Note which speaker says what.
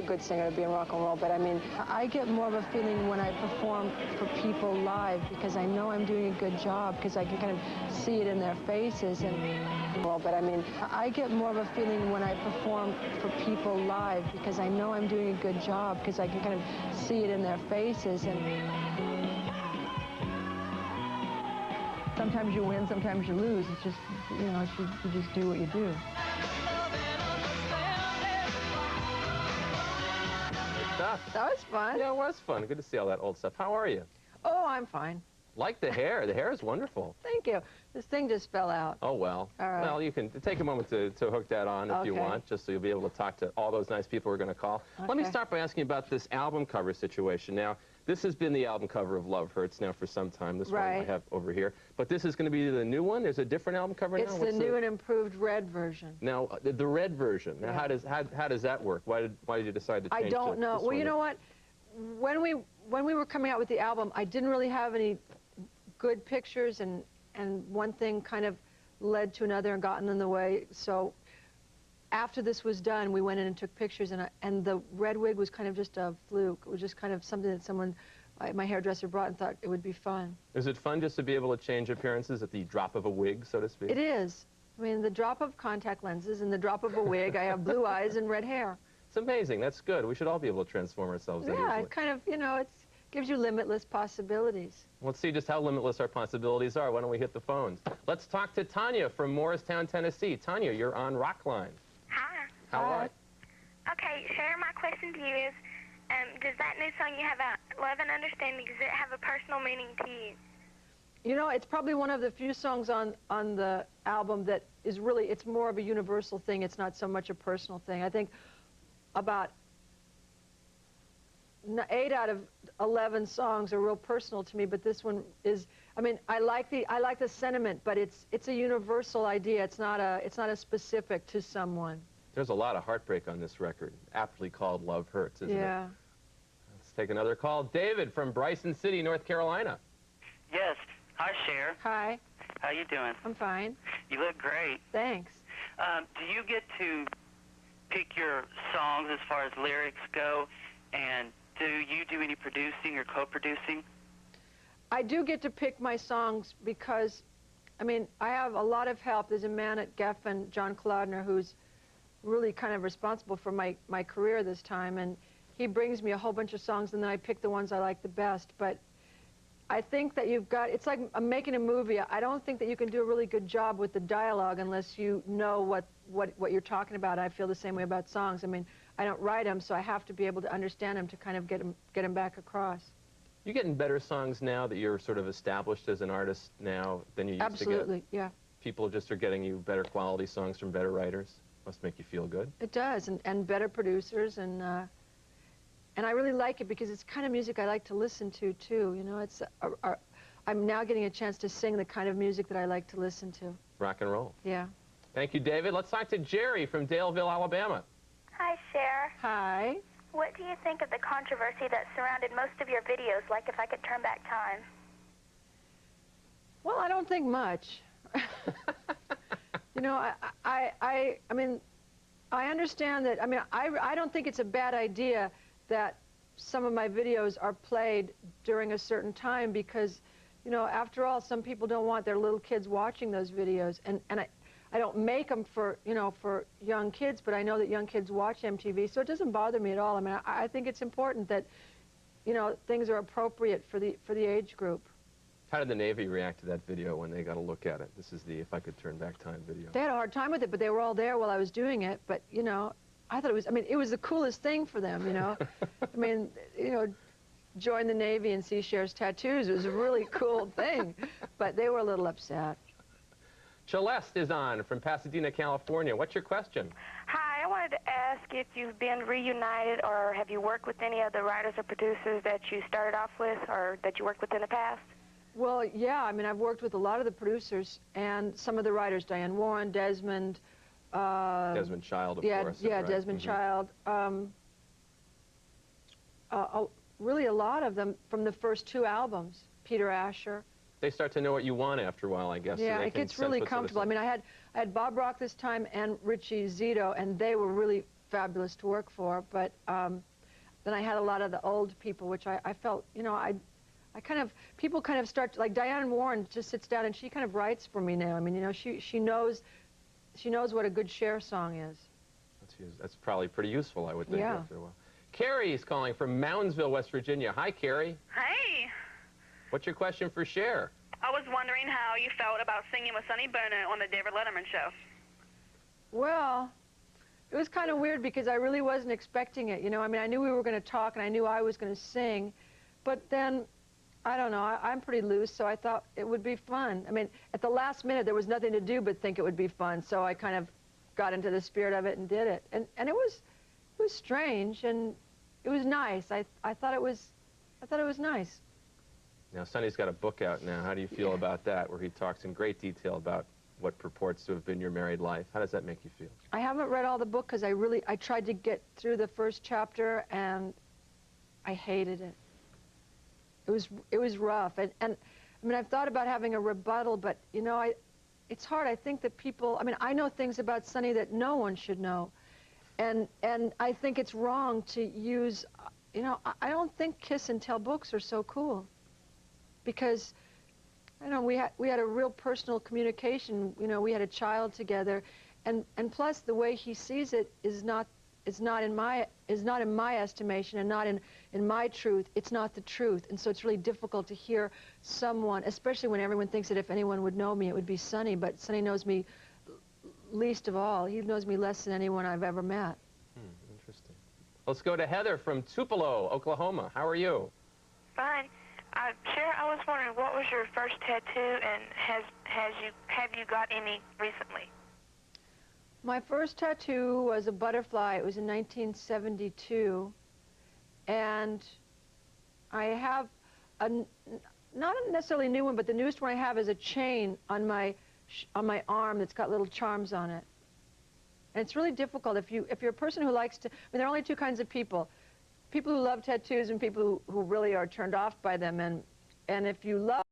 Speaker 1: a good singer to be in rock and roll, but I mean, I get more of a feeling when I perform for people live because I know I'm doing a good job because I can kind of see it in their faces. And but I mean, I get more of a feeling when I perform for people live because I know I'm doing a good job because I can kind of see it in their faces. And sometimes you win, sometimes you lose. It's just, you know, you just do what you do. That was fun.
Speaker 2: Yeah, it was fun. Good to see all that old stuff. How are you?
Speaker 1: Oh, I'm fine.
Speaker 2: Like the hair. The hair is wonderful.
Speaker 1: Thank you. This thing just fell out.
Speaker 2: Oh, well.
Speaker 1: All right.
Speaker 2: Well, you can take a moment to hook that on if you want, just so you'll be able to talk to all those nice people we're going to call. Okay. Let me start by asking about this album cover situation. Now, this has been the album cover of Love Hurts now for some time. This one I have over here. But this is going to be the new one? There's a different album cover now?
Speaker 1: It's the new and improved red version.
Speaker 2: Now, the red version. Now, how does that work? Why did you decide to change it?
Speaker 1: I don't know. Well, you know what? When we were coming out with the album, I didn't really have any good pictures, and one thing kind of led to another and gotten in the way. So after this was done, we went in and took pictures, and the red wig was kind of just a fluke. It was just kind of something that someone, my hairdresser, brought and thought it would be fun. Is it fun just to be able to change appearances at the drop of a wig, so to speak? It is. I mean, the drop of contact lenses and the drop of a wig, I have blue eyes and red hair. It's amazing. That's good. We should all be able to transform ourselves. Yeah, it kind of, you know, it gives you limitless possibilities. Let's see just how limitless our possibilities are. Why don't we hit the phones? Let's talk to Tanya from Morristown, Tennessee. Tanya, you're on Rockline.
Speaker 3: Hi.
Speaker 2: How are you?
Speaker 3: Okay, Cher, my question to you is, does that new song you have out, Love and Understanding, does it have a personal meaning to you?
Speaker 1: You know, it's probably one of the few songs on the album that is really, it's more of a universal thing. It's not so much a personal thing. I think about 8 out of 11 songs are real personal to me, but this one is, I mean, I like the sentiment, but it's a universal idea. It's not a specific to someone. There's a lot of heartbreak on this record, aptly called Love Hurts, isn't it? Yeah. Let's take another call. David from Bryson City, North Carolina.
Speaker 4: Yes. Hi, Cher.
Speaker 1: Hi.
Speaker 4: How you doing?
Speaker 1: I'm fine.
Speaker 4: You look great.
Speaker 1: Thanks.
Speaker 4: Do you get to pick your songs as far as lyrics go, and do you do any producing or co-producing?
Speaker 1: I do get to pick my songs because, I mean, I have a lot of help. There's a man at Geffen, John Clodner, who's really kind of responsible for my career this time, and he brings me a whole bunch of songs, and then I pick the ones I like the best. But I think that you've got, it's like I'm making a movie. I don't think that you can do a really good job with the dialogue unless you know what you're talking about. I feel the same way about songs. I mean, I don't write them, so I have to be able to understand them to kind of get them back across. You're getting better songs now that you're sort of established as an artist now than you used to get? Absolutely, yeah. People just are getting you better quality songs from better writers? Must make you feel good. It does, and better producers, and I really like it because it's kind of music I like to listen to, too. You know, it's I'm now getting a chance to sing the kind of music that I like to listen to. Rock and roll. Yeah. Thank you, David. Let's talk to Jerry from Daleville, Alabama.
Speaker 3: Hi, Cher.
Speaker 1: Hi.
Speaker 3: What do you think of the controversy that surrounded most of your videos, like If I Could Turn Back Time?
Speaker 1: Well, I don't think much. You know, I mean, I understand that. I mean, I don't think it's a bad idea that some of my videos are played during a certain time because, you know, after all, some people don't want their little kids watching those videos, and I don't make them for, you know, for young kids, but I know that young kids watch MTV, so it doesn't bother me at all. I mean, I think it's important that, you know, things are appropriate for the age group. How did the Navy react to that video when they got a look at it? This is the If I Could Turn Back Time video. They had a hard time with it, but they were all there while I was doing it. But, you know, I thought it was, I mean, it was the coolest thing for them, you know. I mean, you know, join the Navy and see Cher's tattoos. It was a really cool thing. But they were a little upset. Celeste is on from Pasadena, California. What's your question?
Speaker 3: Hi, I wanted to ask if you've been reunited or have you worked with any of the writers or producers that you started off with or that you worked with in the past?
Speaker 1: Well, yeah, I mean, I've worked with a lot of the producers and some of the writers, Diane Warren, Desmond.
Speaker 2: Desmond Child, of course.
Speaker 1: Yeah,
Speaker 2: right?
Speaker 1: Desmond Child. Really a lot of them from the first 2 albums. Peter Asher.
Speaker 2: They start to know what you want after a while, I guess.
Speaker 1: Yeah,
Speaker 2: so
Speaker 1: it gets really comfortable. I mean, I had Bob Rock this time and Richie Zito, and they were really fabulous to work for. But then I had a lot of the old people, which I felt, you know, I kind of, people kind of start, like Diane Warren just sits down and she kind of writes for me now. I mean, you know, she knows what a good Cher song is.
Speaker 2: That's probably pretty useful, I would think,
Speaker 1: yeah.
Speaker 2: after a while. Carrie's calling from Moundsville, West Virginia. Hi, Carrie.
Speaker 5: Hey.
Speaker 2: What's your question for Cher?
Speaker 5: I was wondering how you felt about singing with Sonny Bono on the David Letterman show.
Speaker 1: Well, it was kind of weird because I really wasn't expecting it. You know, I mean, I knew we were going to talk and I knew I was going to sing, but then, I don't know, I'm pretty loose, so I thought it would be fun. I mean, at the last minute, there was nothing to do but think it would be fun, so I kind of got into the spirit of it and did it. And it was strange, and it was nice. I thought it was nice.
Speaker 2: Now, Sonny's got a book out now. How do you feel about that, where he talks in great detail about what purports to have been your married life? How does that make you feel?
Speaker 1: I haven't read all the book because I tried to get through the first chapter, and I hated it. It was rough. And I mean, I've thought about having a rebuttal, but, you know, it's hard. I think that people, I mean, I know things about Sonny that no one should know. And I think it's wrong to use, you know, I don't think kiss and tell books are so cool. Because, I don't know, we had a real personal communication. You know, we had a child together, and plus the way he sees it is not in my estimation, and not in my truth. It's not the truth, and so it's really difficult to hear someone, especially when everyone thinks that if anyone would know me, it would be Sonny. But Sonny knows me least of all. He knows me less than anyone I've ever met.
Speaker 2: Interesting. Let's go to Heather from Tupelo, Oklahoma. How are you?
Speaker 3: Fine. Cher, I was wondering, what was your first tattoo, and have you got any recently?
Speaker 1: My first tattoo was a butterfly. It was in 1972, and I have not necessarily a new one, but the newest one I have is a chain on my arm that's got little charms on it. And it's really difficult if you're a person who likes to. I mean, there are only two kinds of people: people who love tattoos and people who really are turned off by them. And if you love